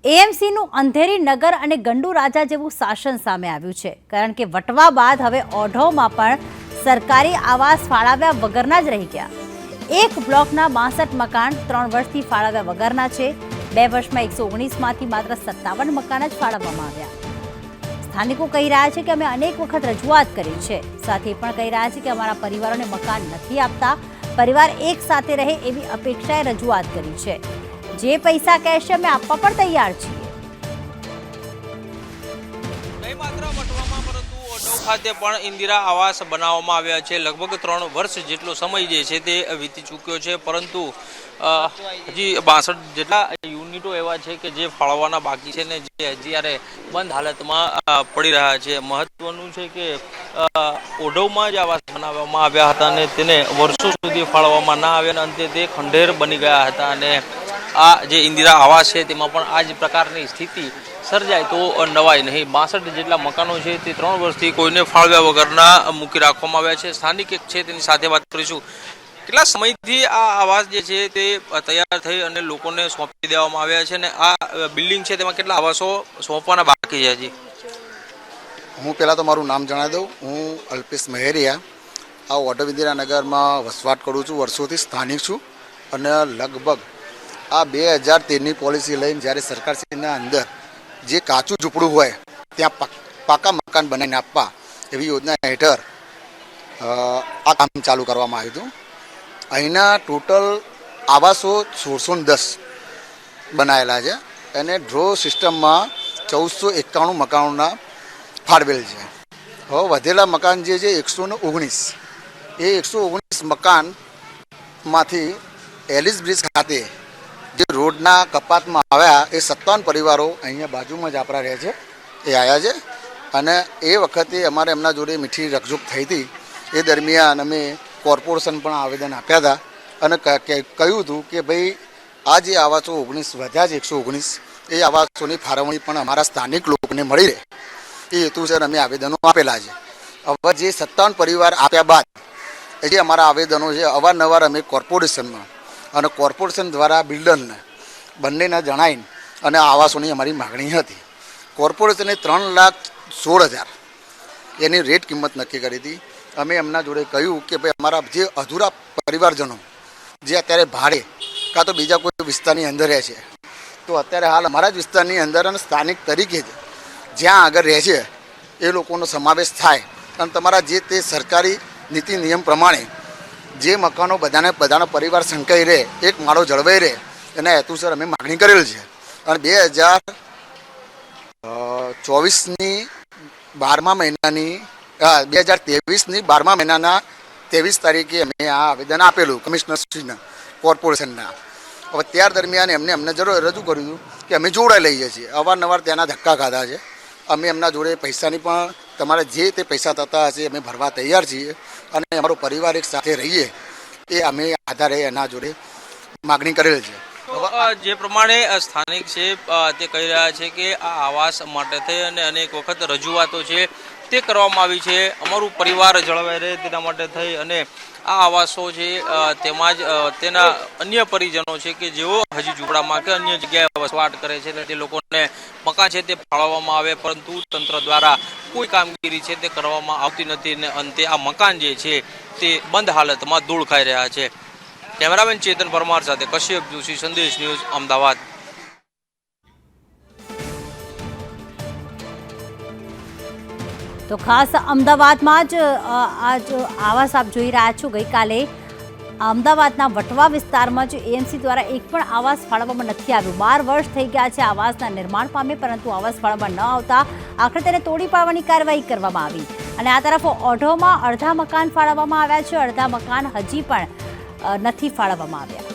એએમસીનું અંધેરી નગર અને ગંડુ રાજા જેવું શાસન સામે આવ્યું છે, કારણ કે વટવા બાદ હવે ઓઢવમાં પણ સરકારી આવાસ ફાળવ્યા વગરના જ રહી ગયા. એક બ્લોકના 62 મકાન 3 વર્ષથી ફાળવ્યા વગરના છે. 2 વર્ષમાં 119માંથી માત્ર 57 મકાન જ ફાળવવામાં આવ્યા. સ્થાનિકો કહી રહ્યા છે કે અમે અનેક વખત રજૂઆત કરી છે. સાથે પણ કહી રહ્યા છે કે અમારા પરિવારોને મકાન નથી આપતા. પરિવાર એક સાથે રહે એવી અપેક્ષાએ રજૂઆત કરી છે. જે પૈસા કહેશે અમે આપવા પણ તૈયાર છીએ. નહીં માત્ર વટવામાં પરંતુ ઓઢવ ખાતે પણ ઇન્દિરા આવાસ બનાવવામાં આવ્યા છે. લગભગ 3 વર્ષ જેટલો સમય જે છે તે વીતી ચૂક્યો છે, પરંતુ હજી 62 જેટલા યુનિટો એવા છે કે જે ફાળવવાના બાકી છે ને જે જ્યારે બંધ હાલતમાં પડી રહ્યા છે. મહત્વનું છે કે ઓઢવમાં જ આવાસ બનાવવામાં આવ્યા હતા અને તેને વર્ષો સુધી ફાળવવામાં ના આવ્યા અને અંતે તે ખંડેર બની ગયા હતા. અને આ જે ઇન્દિરા આવાસ છે તેમાં પણ આ જ પ્રકારની સ્થિતિ સર્જાય તો નવાય નહીં. 62 જેટલા મકાનો છે તે 3 વર્ષથી કોઈને ફાળવ્યા વગરના મૂકી રાખવામાં આવ્યા છે. સ્થાનિક એક છે તેની સાથે વાત કરીશું. કેટલા સમયથી આ આવાસ જે છે તે તૈયાર થઈ અને લોકોને સોંપી દેવામાં આવ્યા છે, અને આ બિલ્ડિંગ છે તેમાં કેટલા આવાસો સોંપવાના બાકી છે? હજી હું પહેલાં તો મારું નામ જણાવી દઉં. હું અલ્પેશ મહેરિયા આ ઓઢવ ઇન્દિરાનગરમાં વસવાટ કરું છું. વર્ષોથી સ્થાનિક છું અને લગભગ આ 2013ની પોલિસી લઈને જ્યારે સરકારશ્રીના અંદર જે કાચું ઝૂંપડું હોય ત્યાં પાકા મકાન બનાવીને આપવા એવી યોજના હેઠળ આ કામ ચાલુ કરવામાં આવ્યું હતું. અહીંના ટોટલ આવાસો 1610 બનાવેલા છે અને ડ્રો સિસ્ટમમાં 1491 મકાનોના ફાળવેલ છે. હવે વધેલા મકાન જે છે 119, એ 119 મકાનમાંથી એલિસ બ્રિજ ખાતે જે રોડના કપાતમાં આવ્યા એ 57 પરિવારો અહીંયા બાજુમાં જ આપણા રહે છે એ આવ્યા છે. અને એ વખતે અમારે એમના જોડે મીઠી રકઝોક થઈ હતી. એ દરમિયાન અમે કોર્પોરેશન પણ આવેદન આપ્યા હતા અને કહ્યું હતું કે ભાઈ આ જે આવાસો 19 વધ્યા છે 119, એ આવાસોની ફાળવણી પણ અમારા સ્થાનિક લોકોને મળી રહે એ હેતુસર અમે આવેદનો આપેલા છે. હવે જે 57 પરિવાર આપ્યા બાદ જે અમારા આવેદનો છે અવારનવાર અમે કોર્પોરેશનમાં અને કોર્પોરેશન દ્વારા બિલ્ડરને બંનેને જણાવીને અને આવાસોની અમારી માગણી હતી. કોર્પોરેશને 3,16,000 એની રેટ કિંમત નક્કી કરી હતી. અમે એમના જોડે કહ્યું કે ભાઈ અમારા જે અધૂરા પરિવારજનો જે અત્યારે ભાડે કાં તો બીજા કોઈ વિસ્તારની અંદર રહે છે, તો અત્યારે હાલ અમારા જ વિસ્તારની અંદર અને સ્થાનિક તરીકે જ્યાં આગળ રહે છે એ લોકોનો સમાવેશ થાય અને તમારા જે તે સરકારી નીતિ નિયમ પ્રમાણે જે મકાનો બધાના પરિવાર સંકાઈ રહે, એક માળો જળવાઈ રહે, એના હેતુસર અમે માગણી કરેલ છે. અને 2024ની 12મા મહિનાની 2023ની 12મા મહિનાના 23 તારીખે અમે આ આવેદન આપેલું કમિશનરશ્રીના કોર્પોરેશનના. હવે ત્યાર દરમિયાન અમને રજૂ કર્યું કે અમે જોડાઈ લઈએ છીએ. અવારનવાર તેના ધક્કા ખાધા છે. અમે એમના જોડે પૈસાની પણ તમારે જે તે પૈસા થતા હશે અમે ભરવા તૈયાર છીએ અને અમારો પરિવાર એક સાથે રહીએ એ અમે આધારે એના જોડે માગણી કરેલ છે. જે પ્રમાણે સ્થાનિક છે તે કહી રહ્યા છે કે આ આવાસ માટે થઈ અને અનેક વખત રજૂઆતો છે તે કરવામાં આવી છે. અમારું પરિવાર જળવાઈ રહે તેના માટે થઈ અને આ આવાસો છે તેમાં જ તેના અન્ય પરિજનો છે કે જેઓ હજી ઝૂંપડામાં કે અન્ય જગ્યાએ વસવાટ કરે છે અને તે લોકોને મકાન છે તે ફાળવવામાં આવે, પરંતુ તંત્ર દ્વારા કોઈ કામગીરી છે તે કરવામાં આવતી નથી અને અંતે આ મકાન જે છે તે બંધ હાલતમાં ધૂળ ખાઈ રહ્યા છે. કેમેરામેન ચેતન પરમાર સાથે કશ્યપ જોશી, સંદેશ ન્યૂઝ, અમદાવાદ. તો ખાસ અમદાવાદમાં જ આજ આવાસ આપ જોઈ રહ્યા છો. ગઈકાલે અમદાવાદના વટવા વિસ્તારમાં જ એએમસી દ્વારા એક પણ આવાસ ફાળવવામાં નથી આવ્યું. 12 વર્ષ થઈ ગયા છે આવાસના નિર્માણ પામે, પરંતુ આવાસ ફાળવવામાં ન આવતા આખરે તેને તોડી પાડવાની કાર્યવાહી કરવામાં આવી. અને આ તરફ ઓઢવમાં અડધા મકાન ફાળવવામાં આવ્યા છે, અડધા મકાન હજી પણ નથી ફાળવવામાં આવ્યા.